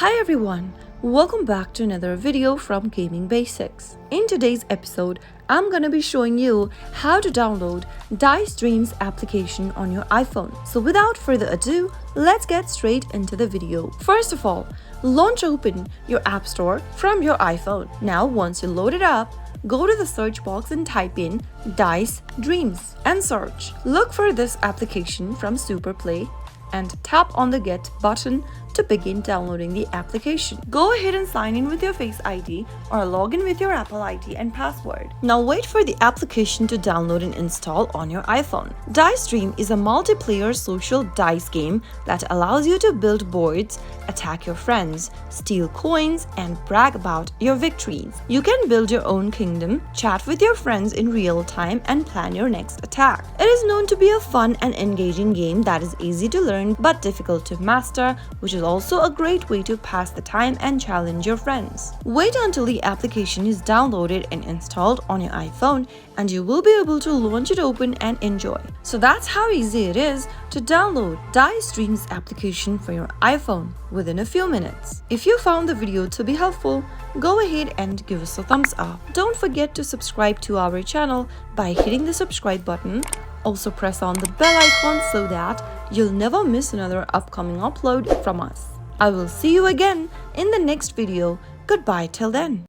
Hi everyone, welcome back to another video from Gaming Basics. In today's episode, I'm gonna be showing you how to download Dice Dreams application on your iPhone. So without further ado, let's get straight into the video. First of all, launch open your App Store from your iPhone. Now once you load it up, go to the search box and type in Dice Dreams and search. Look for this application from Super Play and tap on the Get button to begin downloading the application. Go ahead and sign in with your Face ID or log in with your Apple ID and password. Now wait for the application to download and install on your iPhone. Dice Dream is a multiplayer social dice game that allows you to build boards, attack your friends, steal coins, and brag about your victories. You can build your own kingdom, chat with your friends in real time, and plan your next attack. It is known to be a fun and engaging game that is easy to learn but difficult to master, which is also a great way to pass the time and challenge your friends. Wait until the application is downloaded and installed on your iPhone and you will be able to launch it open and enjoy. So that's how easy it is to download Dice Dreams application for your iPhone within a few minutes. If you found the video to be helpful, go ahead and give us a thumbs up. Don't forget to subscribe to our channel by hitting the subscribe button. Also press on the bell icon so that you'll never miss another upcoming upload from us. I will see you again in the next video. Goodbye till then.